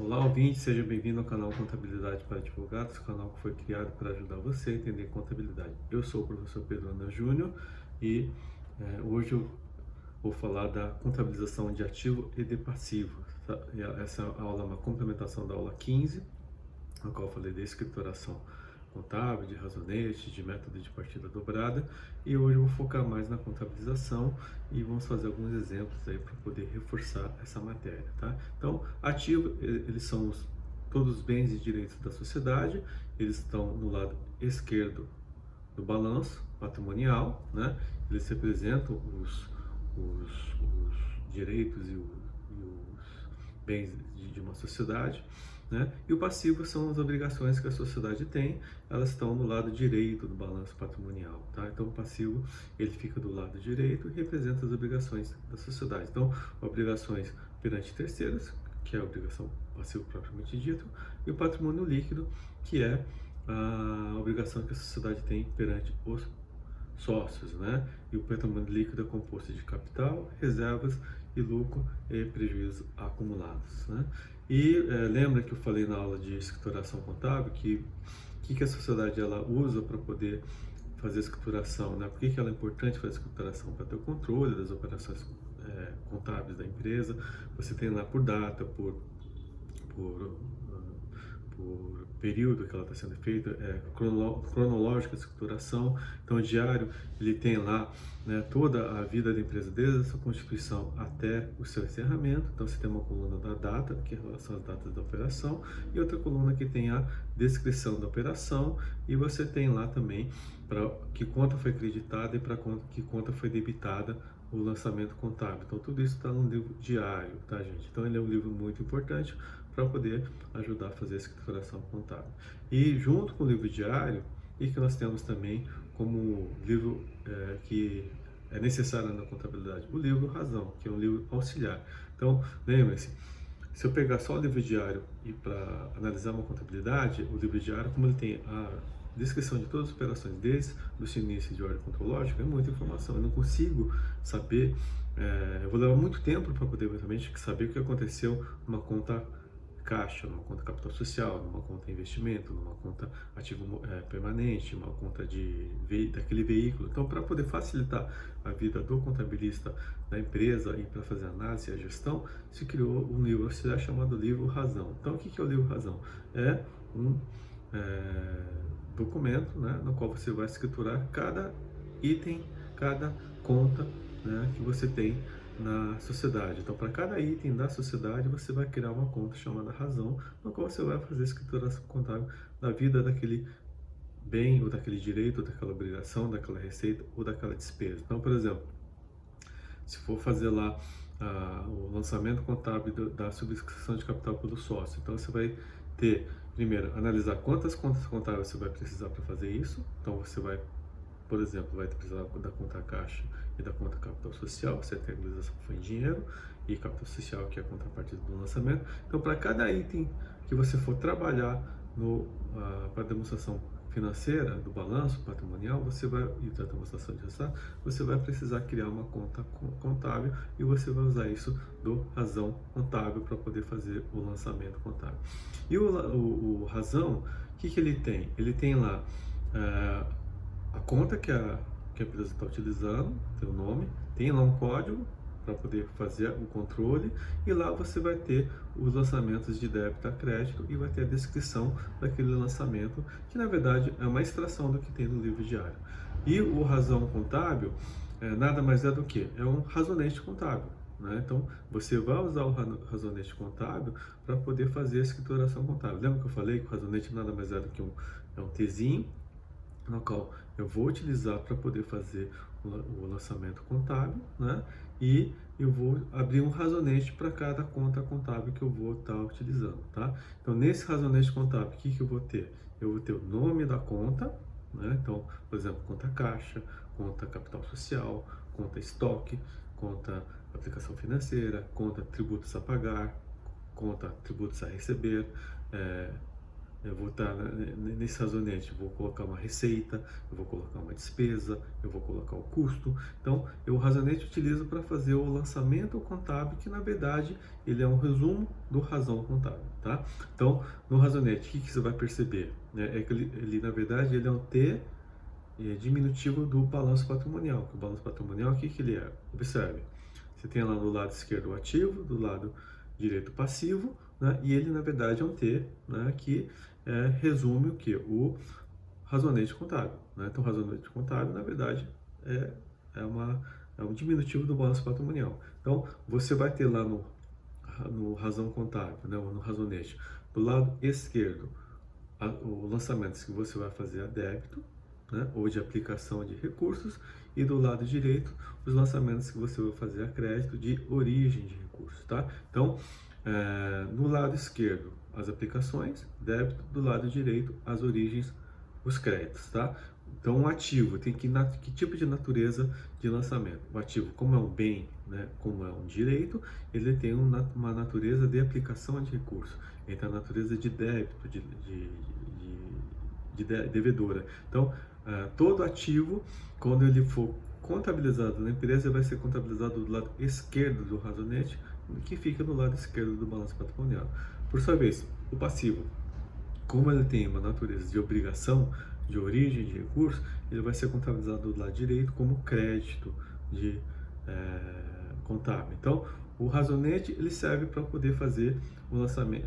Olá, ouvinte, seja bem-vindo ao canal Contabilidade para Advogados, canal que foi criado para ajudar você a entender contabilidade. Eu sou o professor Pedro Ana Júnior e hoje eu vou falar da contabilização de ativo e de passivo. Tá? Essa aula é uma complementação da aula 15, na qual eu falei de escrituração contábil, de razonete, de método de partida dobrada, e hoje eu vou focar mais na contabilização e vamos fazer alguns exemplos aí para poder reforçar essa matéria, tá? Então, ativo, eles são todos os bens e direitos da sociedade, eles estão no lado esquerdo do balanço patrimonial, né? Eles representam os direitos e os bens de uma sociedade, né? E o passivo são as obrigações que a sociedade tem, elas estão no lado direito do balanço patrimonial, tá? Então o passivo ele fica do lado direito e representa as obrigações da sociedade. Então, obrigações perante terceiros, que é a obrigação passivo propriamente dito, e o patrimônio líquido, que é a obrigação que a sociedade tem perante os sócios, né? E o patrimônio líquido é composto de capital, reservas e lucro e prejuízos acumulados, né? E lembra que eu falei na aula de escrituração contábil que a sociedade ela usa para poder fazer a escrituração, né? Por que ela é importante fazer a escrituração? Para ter o controle das operações contábeis da empresa. Você tem lá por data, por por período que ela está sendo feita, cronológica de escrituração. Então, o diário ele tem lá, né, toda a vida da empresa, desde a sua constituição até o seu encerramento. Então, você tem uma coluna da data, que são as datas da operação, e outra coluna que tem a descrição da operação, e você tem lá também para que conta foi creditada e para que conta foi debitada o lançamento contábil. Então, tudo isso está no livro diário, tá, gente? Então, ele é um livro muito importante para poder ajudar a fazer a escrituração contábil. E junto com o livro diário, e que nós temos também como livro que é necessário na contabilidade, o livro Razão, que é um livro auxiliar. Então, lembre-se, se eu pegar só o livro diário e para analisar uma contabilidade, o livro diário, como ele tem a descrição de todas as operações, desde o seu início de ordem contrológica, é muita informação. Eu não consigo saber, eu vou levar muito tempo para poder eventualmente saber o que aconteceu numa conta caixa, numa conta capital social, numa conta investimento, numa conta ativo permanente, uma conta daquele veículo. Então, para poder facilitar a vida do contabilista da empresa e para fazer a análise e a gestão, se criou um livro auxiliar chamado Livro Razão. Então, o que é o Livro Razão? É um documento, né, no qual você vai escriturar cada item, cada conta, né, que você tem na sociedade. Então, para cada item da sociedade, você vai criar uma conta chamada razão, no qual você vai fazer a escrituração contábil da vida daquele bem, ou daquele direito, ou daquela obrigação, daquela receita, ou daquela despesa. Então, por exemplo, se for fazer lá o lançamento contábil da subscrição de capital pelo sócio, então você vai ter, primeiro, analisar quantas contas contábeis você vai precisar para fazer isso. Então, você vai, por exemplo, vai precisar da conta caixa e da conta capital social, se a regularização foi em dinheiro, e capital social, que é a contrapartida do lançamento. Então, para cada item que você for trabalhar para demonstração financeira do balanço patrimonial, você vai, e da demonstração de resultado, você vai precisar criar uma conta contábil e você vai usar isso do razão contábil para poder fazer o lançamento contábil. E o razão, o que ele tem? Ele tem lá a conta que a empresa está utilizando, tem o nome, tem lá um código para poder fazer o controle, e lá você vai ter os lançamentos de débito a crédito e vai ter a descrição daquele lançamento, que na verdade é uma extração do que tem no livro diário. E o razão contábil nada mais é do que é um razonete contábil, né? Então você vai usar o razonete contábil para poder fazer a escrituração contábil. Lembra que eu falei que o razonete nada mais é do que um Tzinho, no qual eu vou utilizar para poder fazer o lançamento contábil, né? E eu vou abrir um razonete para cada conta contábil que eu vou estar utilizando, tá? Então, nesse razonete contábil, o que eu vou ter? Eu vou ter o nome da conta, né? Então, por exemplo, conta caixa, conta capital social, conta estoque, conta aplicação financeira, conta tributos a pagar, conta tributos a receber, eu vou estar nesse razonete, vou colocar uma receita, eu vou colocar uma despesa, eu vou colocar o custo. Então, o razonete utilizo para fazer o lançamento contábil, que na verdade ele é um resumo do razão contábil, tá? Então, no razonete, o que você vai perceber? É que ele na verdade, ele é um T diminutivo do balanço patrimonial. O balanço patrimonial, o que ele é? Observe, você tem lá do lado esquerdo o ativo, do lado direito o passivo, né? E ele na verdade é um T, né? Que resume o que? O razonete contábil, né? Então, o razonete contábil, na verdade, é, é um diminutivo do balanço patrimonial. Então, você vai ter lá no razão contábil, né? Ou no razonete, do lado esquerdo, o lançamento que você vai fazer a débito, né? Ou de aplicação de recursos, e do lado direito, os lançamentos que você vai fazer a crédito de origem de recursos, tá? Então, no lado esquerdo, as aplicações, débito, do lado direito, as origens, os créditos, tá? Então, um ativo tem que tipo de natureza de lançamento? O ativo, como é um bem, né, como é um direito, ele tem uma natureza de aplicação de recurso. Ele tem a natureza de débito, de devedora. Então, todo ativo, quando ele for contabilizado na empresa, vai ser contabilizado do lado esquerdo do razonete, que fica do lado esquerdo do balanço patrimonial. Por sua vez, o passivo, como ele tem uma natureza de obrigação, de origem de recurso, ele vai ser contabilizado do lado direito como crédito de contábil. Então, o razonete ele serve para poder fazer o lançamento,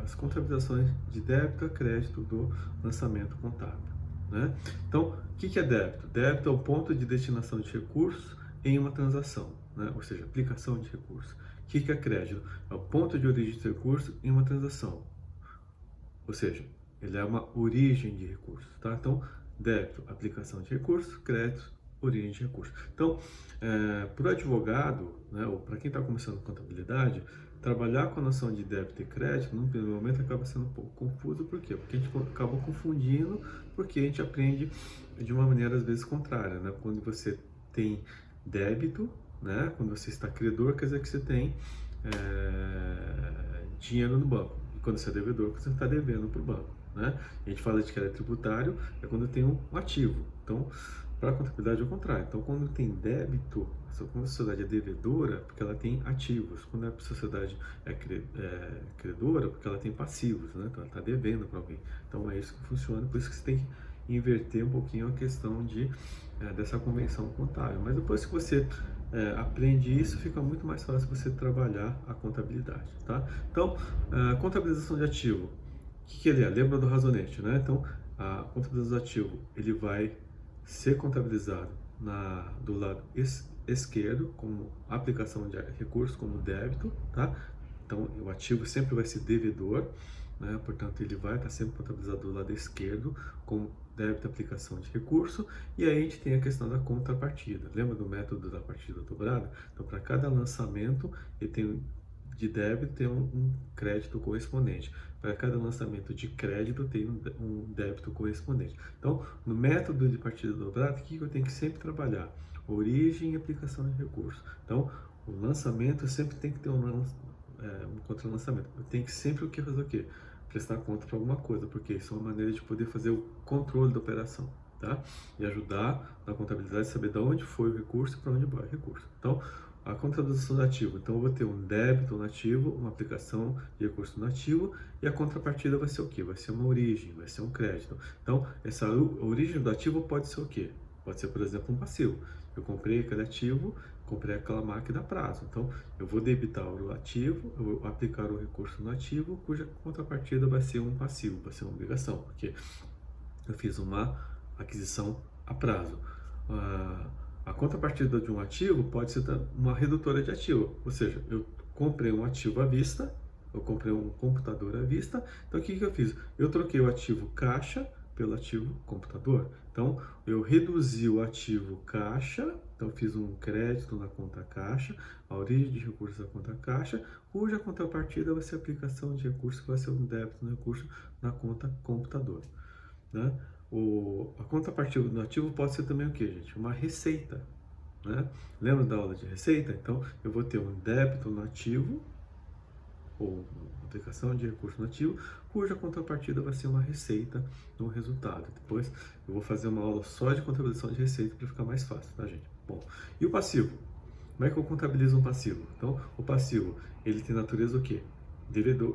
as contabilizações de débito a crédito do lançamento contábil, né? Então, o que é débito? Débito é o ponto de destinação de recursos em uma transação, né? Ou seja, aplicação de recursos. O que é crédito? É o ponto de origem de recursos em uma transação. Ou seja, ele é uma origem de recursos, tá? Então, débito, aplicação de recursos, crédito, origem de recursos. Então, para o advogado, né, ou para quem está começando contabilidade, trabalhar com a noção de débito e crédito, num primeiro momento, acaba sendo um pouco confuso. Por quê? Porque a gente acaba confundindo, porque a gente aprende de uma maneira, às vezes, contrária, né? Quando você tem débito, né, quando você está credor, quer dizer que você tem dinheiro no banco. E quando você é devedor, você está devendo para o banco, né? A gente fala de que é tributário, é quando tem um ativo. Então, para a contabilidade é o contrário. Então, quando tem débito, quando a sociedade é devedora, porque ela tem ativos. Quando a sociedade é credora, porque ela tem passivos, né? Então, ela está devendo para alguém. Então, é isso que funciona. Por isso que você tem que inverter um pouquinho a questão dessa convenção contábil. Mas depois que você aprende isso, fica muito mais fácil você trabalhar a contabilidade, tá? Então, contabilização de ativo, o que ele é? Lembra do razonete, né? Então, a contabilização de ativo, ele vai ser contabilizado do lado esquerdo, como aplicação de recursos, como débito, tá? Então, o ativo sempre vai ser devedor, né? Portanto, ele vai estar sempre contabilizado do lado esquerdo, como débito, aplicação de recurso, e aí a gente tem a questão da contrapartida. Lembra do método da partida dobrada? Então, para cada lançamento, ele tem de débito tem um crédito correspondente. Para cada lançamento de crédito tem um débito correspondente. Então, no método de partida dobrada, o que eu tenho que sempre trabalhar? Origem e aplicação de recursos. Então, o lançamento sempre tem que ter um contra-lançamento. Eu tenho que sempre fazer o quê? Prestar conta para alguma coisa, porque isso é uma maneira de poder fazer o controle da operação, tá? E ajudar na contabilidade a saber de onde foi o recurso e para onde vai o recurso. Então, a contabilização do ativo. Então, eu vou ter um débito no ativo, uma aplicação de recurso no ativo, e a contrapartida vai ser o quê? Vai ser uma origem, vai ser um crédito. Então, essa origem do ativo pode ser o quê? Pode ser, por exemplo, um passivo. Eu comprei aquele ativo, comprei aquela máquina a prazo. Então, eu vou debitar o ativo, eu vou aplicar o recurso no ativo, cuja contrapartida vai ser um passivo, vai ser uma obrigação, porque eu fiz uma aquisição a prazo. A contrapartida de um ativo pode ser uma redutora de ativo, ou seja, eu comprei um ativo à vista, eu comprei um computador à vista, então o que eu fiz? Eu troquei o ativo caixa pelo ativo computador. Então, eu reduzi o ativo caixa, então fiz um crédito na conta caixa, a origem de recursos da conta caixa, cuja contrapartida vai ser a aplicação de recursos, que vai ser um débito no recurso na conta computador, né? A contrapartida do ativo pode ser também o que, gente? Uma receita, né? Lembra da aula de receita? Então, eu vou ter um débito no ativo, ou aplicação de recurso no ativo, cuja contrapartida vai ser uma receita no resultado. Depois eu vou fazer uma aula só de contabilização de receita para ficar mais fácil, tá, gente? Bom, e o passivo? Como é que eu contabilizo um passivo? Então, o passivo, ele tem natureza o quê?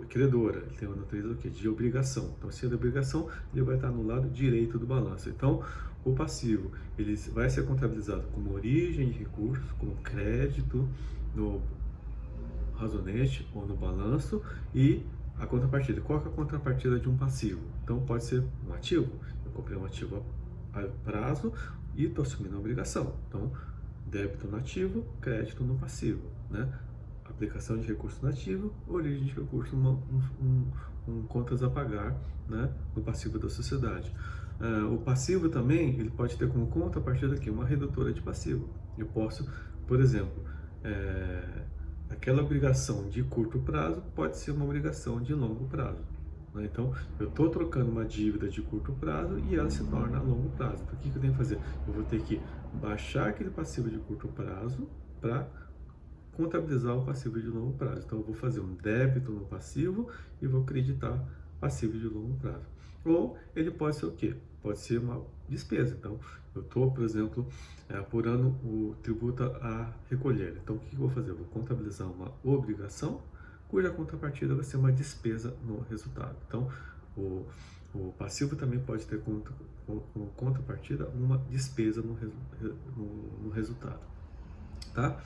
Credora, ele tem uma natureza o quê? De obrigação. Então, se é de obrigação, ele vai estar no lado direito do balanço. Então, o passivo, ele vai ser contabilizado como origem de recursos, como crédito no razonete ou no balanço, e a contrapartida. Qual é a contrapartida de um passivo? Então, pode ser um ativo. Eu comprei um ativo a prazo e estou assumindo a obrigação. Então, débito no ativo, crédito no passivo, né? Aplicação de recurso no ativo, origem de recurso, contas a pagar, né, no passivo da sociedade. O passivo também, ele pode ter como contrapartida aqui uma redutora de passivo. Eu posso, por exemplo, aquela obrigação de curto prazo pode ser uma obrigação de longo prazo. Né? Então, eu estou trocando uma dívida de curto prazo e ela se torna a longo prazo. Então, o que eu tenho que fazer? Eu vou ter que baixar aquele passivo de curto prazo para contabilizar o passivo de longo prazo. Então, eu vou fazer um débito no passivo e vou creditar passivo de longo prazo. Ou ele pode ser o quê? Pode ser uma despesa. Então, eu estou, por exemplo, apurando o tributo a recolher. Então, o que eu vou fazer? Eu vou contabilizar uma obrigação, cuja contrapartida vai ser uma despesa no resultado. Então, o passivo também pode ter como contrapartida uma despesa no resultado. Tá?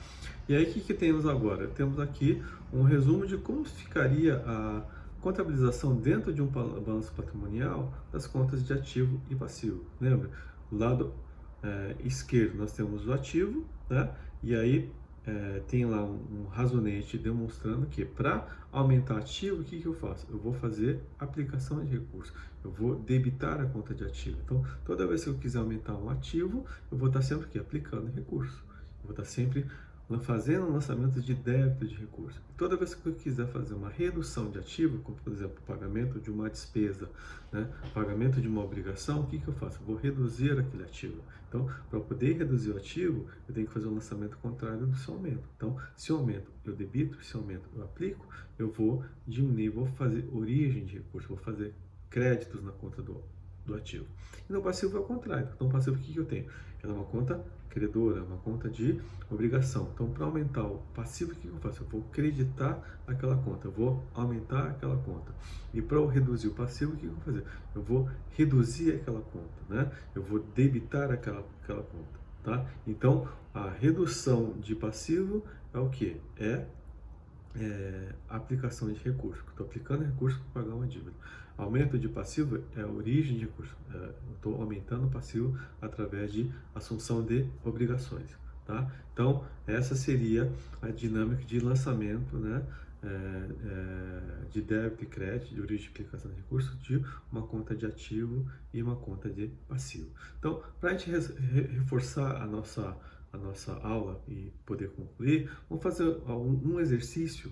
E aí, o que temos agora? Temos aqui um resumo de como ficaria a contabilização dentro de um balanço patrimonial das contas de ativo e passivo. Lembra? Do lado esquerdo nós temos o ativo, né? E aí tem lá um razonete demonstrando que para aumentar ativo, o que eu faço? Eu vou fazer aplicação de recursos, eu vou debitar a conta de ativo. Então, toda vez que eu quiser aumentar um ativo, eu vou estar sempre aqui aplicando recurso. Eu vou estar sempre fazendo lançamento de débito de recursos. Toda vez que eu quiser fazer uma redução de ativo, como por exemplo, pagamento de uma despesa, né, pagamento de uma obrigação, o que eu faço? Eu vou reduzir aquele ativo. Então, para poder reduzir o ativo, eu tenho que fazer um lançamento contrário do seu aumento. Então, se eu aumento, eu debito, se eu aumento, eu aplico, eu vou diminuir, vou fazer origem de recursos, vou fazer créditos na conta do ativo. E no passivo é o contrário. Então, o passivo, o que eu tenho? Ela é uma conta credora, uma conta de obrigação. Então, para aumentar o passivo, o que eu faço? Eu vou creditar aquela conta, eu vou aumentar aquela conta. E para eu reduzir o passivo, o que eu vou fazer? Eu vou reduzir aquela conta, né? Eu vou debitar aquela conta, tá? Então, a redução de passivo é o que? A aplicação de recurso. Estou aplicando recurso para pagar uma dívida. Aumento de passivo é a origem de recurso. Eu estou aumentando o passivo através de assunção de obrigações. Tá? Então, essa seria a dinâmica de lançamento, né? De débito e crédito, de origem de aplicação de recursos, de uma conta de ativo e uma conta de passivo. Então, para a gente reforçar a nossa aula e poder concluir, vamos fazer um exercício,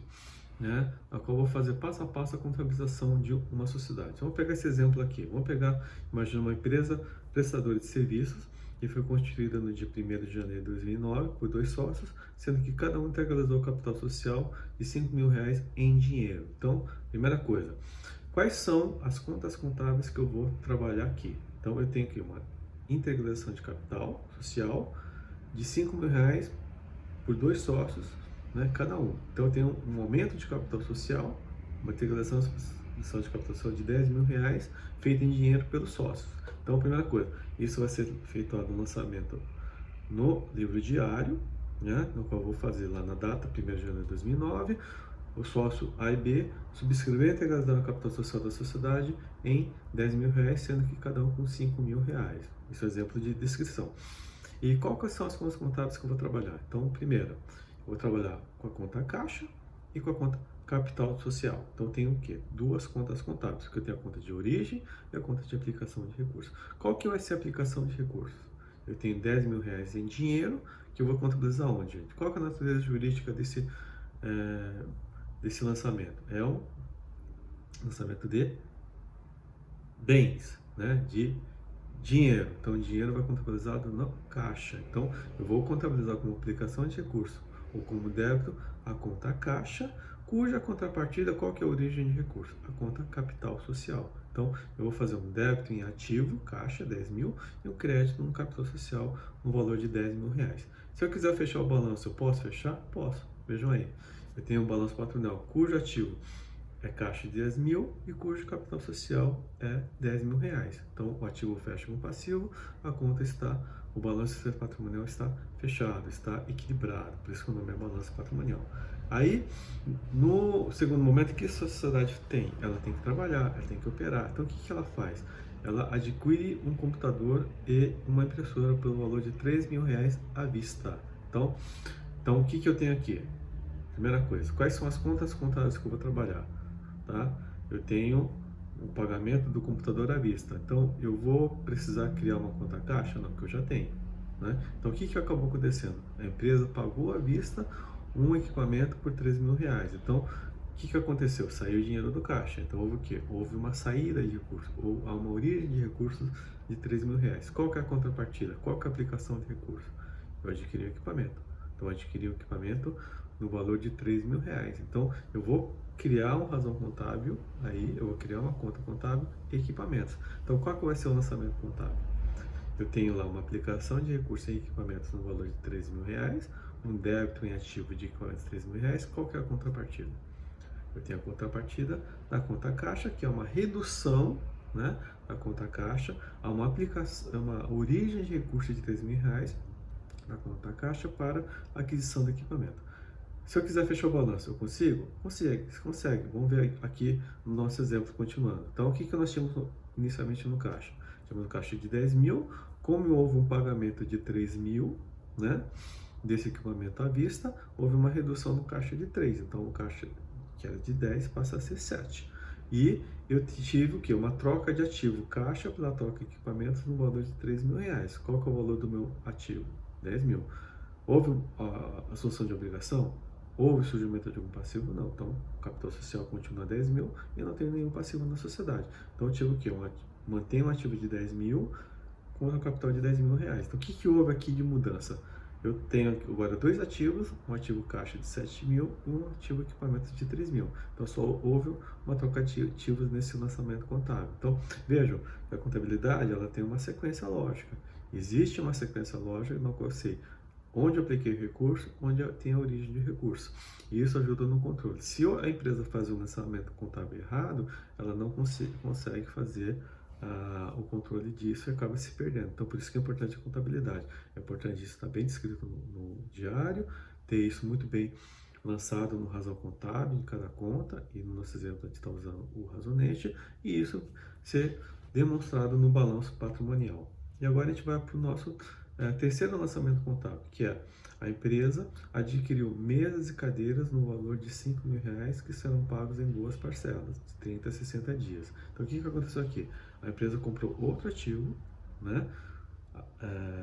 né, na qual eu vou fazer passo a passo a contabilização de uma sociedade. Então, vamos pegar esse exemplo aqui. Vamos pegar, imagina uma empresa prestadora de serviços que foi constituída no dia 1º de janeiro de 2009 por 2 sócios, sendo que cada um integralizou o capital social de R$ 5.000 em dinheiro. Então, primeira coisa, quais são as contas contábeis que eu vou trabalhar aqui? Então, eu tenho aqui uma integralização de capital social de R$ 5.000 por 2 sócios, né, cada um. Então, eu tenho um aumento de capital social, uma integralização de capital social de R$ 10.000 feita em dinheiro pelos sócios. Então, primeira coisa, isso vai ser efetuado no lançamento no livro diário, né, no qual eu vou fazer lá na data 1º de janeiro de 2009, o sócio A e B subscrever a integralização da capital social da sociedade em R$ 10.000, sendo que cada um com R$ 5.000. Isso é exemplo de descrição. E quais são as contas contábeis que eu vou trabalhar? Então, primeiro, eu vou trabalhar com a conta caixa e com a conta capital social. Então, eu tenho o quê? 2 contas contábeis, porque eu tenho a conta de origem e a conta de aplicação de recursos. Qual que vai ser a aplicação de recursos? Eu tenho R$ 10.000 em dinheiro, que eu vou contabilizar onde, gente? Qual que é a natureza jurídica desse lançamento? É um lançamento de bens, né? De dinheiro. Então, o dinheiro vai contabilizado na caixa. Então, eu vou contabilizar como aplicação de recurso ou como débito a conta caixa, cuja contrapartida, qual que é a origem de recurso? A conta capital social. Então, eu vou fazer um débito em ativo, caixa, 10 mil, e um crédito no capital social, no valor de 10 mil reais. Se eu quiser fechar o balanço, eu posso fechar? Posso. Vejam aí. Eu tenho um balanço patrimonial cujo ativo é caixa de 10 mil e cujo capital social é 10 mil reais. Então, o ativo fecha com o passivo, a conta está, o balanço patrimonial está fechado, está equilibrado, por isso que o nome é balanço patrimonial. Aí, no segundo momento, o que a sociedade tem? Ela tem que trabalhar, ela tem que operar. Então, o que ela faz? Ela adquire um computador e uma impressora pelo valor de 3 mil reais à vista. Então o que eu tenho aqui? Primeira coisa, quais são as contas contábeis que eu vou trabalhar? Tá? Eu tenho o pagamento do computador à vista. Então, eu vou precisar criar uma conta caixa? Não, que eu já tenho. Né? Então, o que acabou acontecendo? A empresa pagou à vista um equipamento por 3 mil reais. Então, o que aconteceu? Saiu o dinheiro do caixa. Então, houve o quê? Houve uma saída de recursos, ou uma origem de recursos de 3 mil reais. Qual que é a contrapartida? Qual que é a aplicação de recurso? Eu adquiri o equipamento. Então, eu adquiri o equipamento no valor de 3 mil reais. Então, eu vou criar uma razão contábil, aí eu vou criar uma conta contábil e equipamentos. Então, qual que vai ser o lançamento contábil? Eu tenho lá uma aplicação de recursos em equipamentos no valor de 3 mil reais, um débito em ativo de equipamentos de 3 mil reais. Qual que é a contrapartida? Eu tenho a contrapartida da conta caixa, que é uma redução, né, da conta caixa a uma aplicação, uma origem de recursos de 3 mil reais na conta caixa para aquisição do equipamento. Se eu quiser fechar o balanço, eu consigo? Consegue. Vamos ver aqui no nosso exemplo continuando. Então, o que nós tínhamos inicialmente no caixa? Tínhamos um caixa de 10 mil, como houve um pagamento de 3 mil, né, desse equipamento à vista, houve uma redução no caixa de 3. Então, o caixa que era de 10 passa a ser 7. E eu tive o quê? Uma troca de ativo, caixa pela troca de equipamentos no valor de 3 mil reais. Qual que é o valor do meu ativo? 10 mil. Houve a assunção de obrigação? Houve surgimento de algum passivo? Não. Então, o capital social continua 10 mil e eu não tenho nenhum passivo na sociedade. Então, eu tive o quê? Mantenho um ativo de 10 mil com um capital de 10 mil reais. Então, o que houve aqui de mudança? Eu tenho agora dois ativos, um ativo caixa de 7 mil e um ativo equipamento de 3 mil. Então, só houve uma troca de ativos nesse lançamento contábil. Então, vejam, a contabilidade ela tem uma sequência lógica. Existe uma sequência lógica na qual eu sei onde eu apliquei o recurso, onde tem a origem de recurso. E isso ajuda no controle. Se a empresa faz um lançamento contábil errado, ela não consegue fazer o controle disso e acaba se perdendo. Então, por isso que é importante a contabilidade. É importante isso estar bem descrito no diário, ter isso muito bem lançado no razão contábil de cada conta, e no nosso exemplo a gente está usando o razonete, e isso ser demonstrado no balanço patrimonial. E agora a gente vai para o nosso terceiro lançamento contábil, que é a empresa adquiriu mesas e cadeiras no valor de 5 mil reais que serão pagos em duas parcelas, de 30 a 60 dias. Então, o que aconteceu aqui? A empresa comprou outro ativo, né,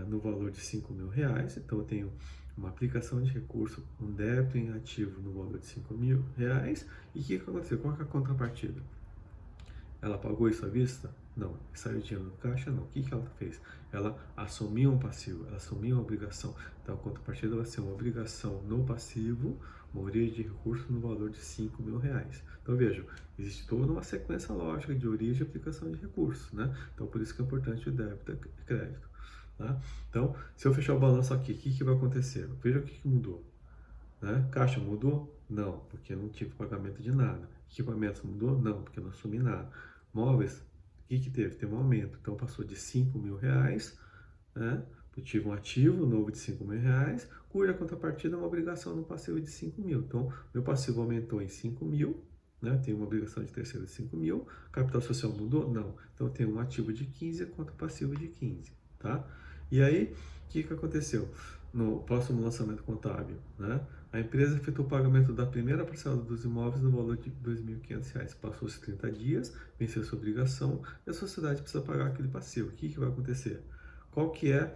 no valor de 5 mil reais. Então, eu tenho uma aplicação de recurso, um débito em ativo no valor de 5 mil reais. E o que aconteceu? Qual é a contrapartida? Ela pagou isso à vista? Não. Saiu dinheiro do caixa? Não. O que ela fez? Ela assumiu um passivo, ela assumiu uma obrigação. Então, a contrapartida vai ser uma obrigação no passivo, uma origem de recurso no valor de 5 mil reais. Então, vejam, existe toda uma sequência lógica de origem e aplicação de recursos, né? Então, por isso que é importante o débito e crédito. Tá? Então, se eu fechar o balanço aqui, o que vai acontecer? Veja o que mudou. Né? Caixa mudou? Não, porque eu não tive pagamento de nada. Equipamentos mudou? Não, porque eu não assumi nada. Móveis, o que teve? Teve um aumento. Então, passou de 5 mil reais, né? Eu tive um ativo novo de 5 mil reais, cuja contrapartida é uma obrigação no passivo de 5 mil. Então, meu passivo aumentou em 5 mil, né? Tenho uma obrigação de terceiro de 5 mil. Capital social mudou? Não. Então, eu tenho um ativo de 15 contra passivo de 15, tá? E aí, o que aconteceu? No próximo lançamento contábil, né? A empresa efetuou o pagamento da primeira parcela dos imóveis no valor de R$ 2.500. Passou-se 30 dias, venceu sua obrigação e a sociedade precisa pagar aquele passivo. O que vai acontecer? Qual que é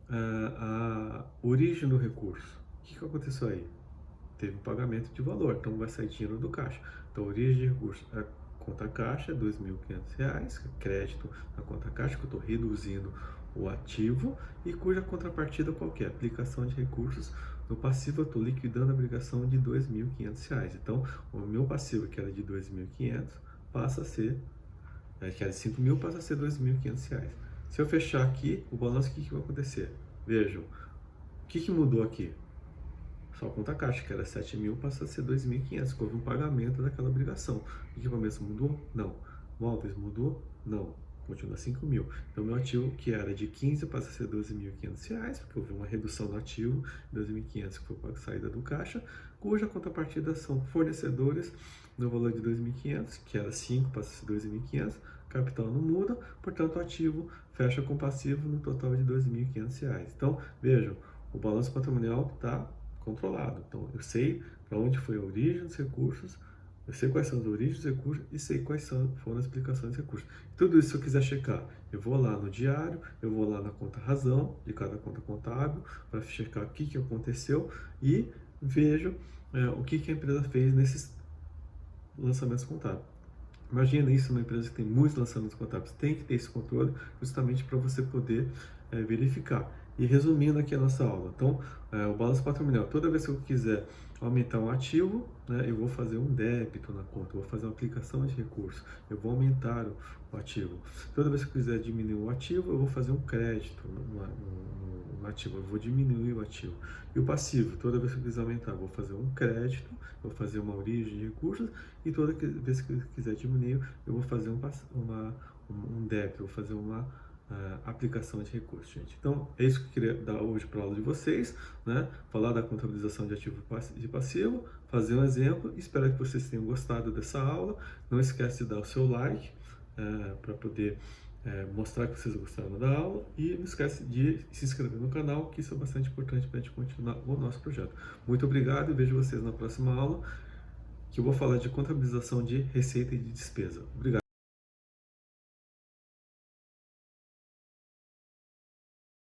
a origem do recurso? O que aconteceu aí? Teve um pagamento de valor, então vai sair dinheiro do caixa. Então, a origem de recurso é conta caixa, R$ 2.500, crédito na conta caixa, que eu estou reduzindo o ativo e cuja contrapartida qualquer aplicação de recursos. No passivo eu estou liquidando a obrigação de R$ 2.500. Então, o meu passivo, que era de 2.500, passa a ser, que era de 5.000, passa a ser R$ 2.500. Se eu fechar aqui o balanço, o que vai acontecer? Vejam, o que mudou aqui? Só a conta caixa, que era 7.000, passa a ser 2.500, houve um pagamento daquela obrigação. O equipamento mudou? Não. Móveis mudou? Não. Continua 5.000. Então, meu ativo, que era de 15, passa a ser 12.500 reais, porque houve uma redução no ativo, 2.500 que foi para a saída do caixa, cuja contrapartida são fornecedores no valor de 2.500, que era 5, passa a ser 2.500, capital não muda, portanto, o ativo fecha com passivo no total de 2.500 reais. Então, vejam, o balanço patrimonial está controlado. Então, eu sei para onde foi a origem dos recursos, eu sei quais são as origens dos recursos e sei quais foram as aplicações dos recursos. Tudo isso, se eu quiser checar, eu vou lá no diário, eu vou lá na conta razão de cada conta contábil para checar o que aconteceu e vejo o que a empresa fez nesses lançamentos contábeis. Imagina isso numa empresa que tem muitos lançamentos contábeis. Tem que ter esse controle justamente para você poder verificar. E resumindo aqui a nossa aula, então, o balanço patrimonial, toda vez que eu quiser aumentar um ativo, né, eu vou fazer um débito na conta, eu vou fazer uma aplicação de recurso, eu vou aumentar o ativo. Toda vez que eu quiser diminuir o ativo, eu vou fazer um crédito no ativo, eu vou diminuir o ativo. E o passivo, toda vez que eu quiser aumentar, eu vou fazer um crédito, eu vou fazer uma origem de recursos, e toda vez que eu quiser diminuir, eu vou fazer um débito, eu vou fazer uma aplicação de recursos, gente. Então, é isso que eu queria dar hoje para a aula de vocês, né? Falar da contabilização de ativo e passivo, fazer um exemplo. Espero que vocês tenham gostado dessa aula. Não esquece de dar o seu like para poder mostrar que vocês gostaram da aula e não esquece de se inscrever no canal, que isso é bastante importante para a gente continuar o nosso projeto. Muito obrigado e vejo vocês na próxima aula, que eu vou falar de contabilização de receita e de despesa. Obrigado.